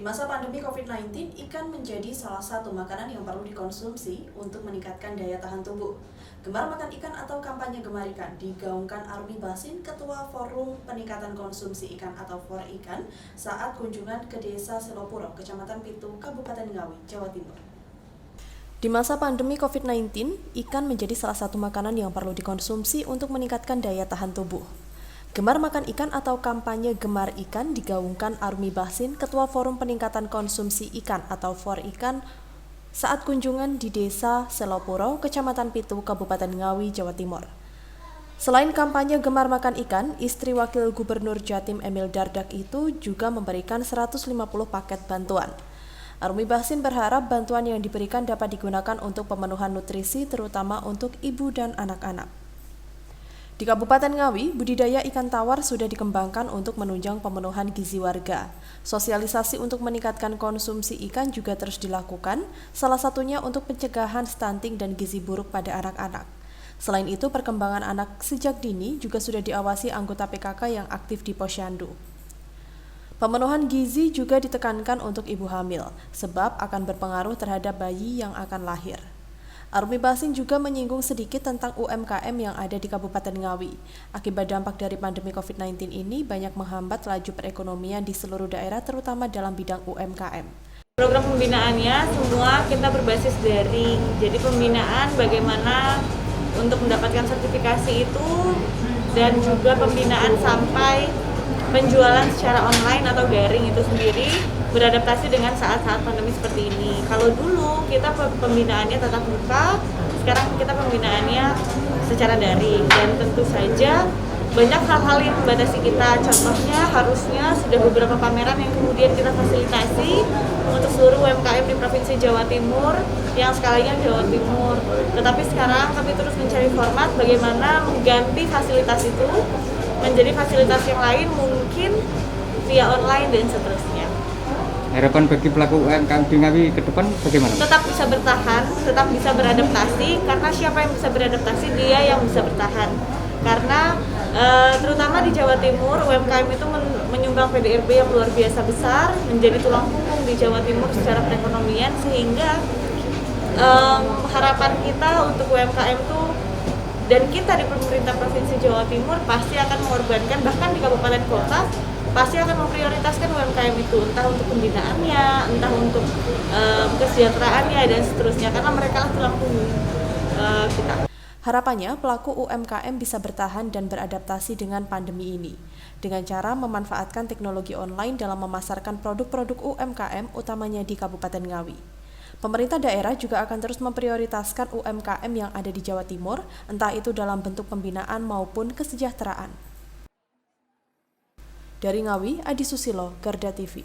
masa pandemi COVID-19, ikan menjadi salah satu makanan yang perlu dikonsumsi untuk meningkatkan daya tahan tubuh. Gemar makan ikan atau kampanye gemar ikan digaungkan Army Basin, Ketua Forum Peningkatan Konsumsi Ikan atau FORIKAN, saat kunjungan ke Desa Selopuro, Kecamatan Pitu, Kabupaten Ngawi, Jawa Timur. Di masa pandemi COVID-19, ikan menjadi salah satu makanan yang perlu dikonsumsi untuk meningkatkan daya tahan tubuh. Gemar makan ikan atau kampanye gemar ikan digaungkan Army Basin, Ketua Forum Peningkatan Konsumsi Ikan atau FORIKAN, saat kunjungan di Desa Selopuro, Kecamatan Pitu, Kabupaten Ngawi, Jawa Timur. Selain kampanye gemar makan ikan, istri Wakil Gubernur Jatim Emil Dardak itu juga memberikan 150 paket bantuan. Army Basin berharap bantuan yang diberikan dapat digunakan untuk pemenuhan nutrisi, terutama untuk ibu dan anak-anak. Di Kabupaten Ngawi, budidaya ikan tawar sudah dikembangkan untuk menunjang pemenuhan gizi warga. Sosialisasi untuk meningkatkan konsumsi ikan juga terus dilakukan, salah satunya untuk pencegahan stunting dan gizi buruk pada anak-anak. Selain itu, perkembangan anak sejak dini juga sudah diawasi anggota PKK yang aktif di Posyandu. Pemenuhan gizi juga ditekankan untuk ibu hamil, sebab akan berpengaruh terhadap bayi yang akan lahir. Army Basin juga menyinggung sedikit tentang UMKM yang ada di Kabupaten Ngawi. Akibat dampak dari pandemi COVID-19 ini banyak menghambat laju perekonomian di seluruh daerah, terutama dalam bidang UMKM. Program pembinaannya semua kita berbasis daring. Jadi pembinaan bagaimana untuk mendapatkan sertifikasi itu, dan juga pembinaan sampai penjualan secara online atau daring itu sendiri beradaptasi dengan saat-saat pandemi seperti ini. Kalau dulu kita pembinaannya tatap muka, sekarang kita pembinaannya secara daring, dan tentu saja banyak hal-hal yang membatasi kita. Contohnya harusnya sudah beberapa pameran yang kemudian kita fasilitasi untuk seluruh UMKM di Provinsi Jawa Timur yang skalanya Jawa Timur. Tetapi sekarang kami terus mencari format bagaimana mengganti fasilitas itu menjadi fasilitas yang lain, mungkin via online dan seterusnya. Harapan bagi pelaku UMKM di Ngawi ke depan bagaimana? Tetap bisa bertahan, tetap bisa beradaptasi, karena siapa yang bisa beradaptasi, dia yang bisa bertahan. Karena terutama di Jawa Timur, UMKM itu menyumbang PDRB yang luar biasa besar, menjadi tulang punggung di Jawa Timur secara perekonomian, sehingga harapan kita untuk UMKM itu, dan kita di pemerintah Provinsi Jawa Timur pasti akan mengorbankan, bahkan di kabupaten kota pasti akan memprioritaskan UMKM itu, entah untuk pembinaannya, entah untuk kesejahteraannya dan seterusnya, karena mereka lah tulang punggung kita. Harapannya pelaku UMKM bisa bertahan dan beradaptasi dengan pandemi ini dengan cara memanfaatkan teknologi online dalam memasarkan produk-produk UMKM utamanya di Kabupaten Ngawi. Pemerintah daerah juga akan terus memprioritaskan UMKM yang ada di Jawa Timur, entah itu dalam bentuk pembinaan maupun kesejahteraan. Dari Ngawi, Adi Susilo, Garda TV.